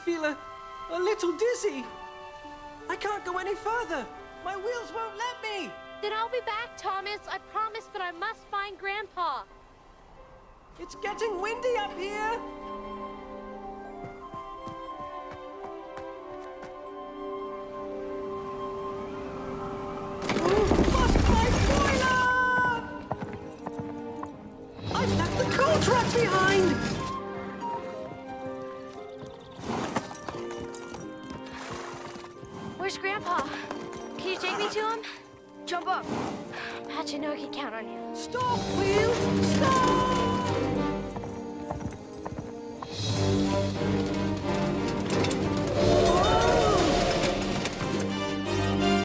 feel a little dizzy. I can't go any further. My wheels won't let me. Then I'll be back, Thomas. I promise, but I must find Grandpa. It's getting windy up here. Bust my boiler! I've left the coal truck behind. Where's Grandpa? Can you take me to him? Jump up. Pat, you know I can count on you. Stop, wheels! Stop!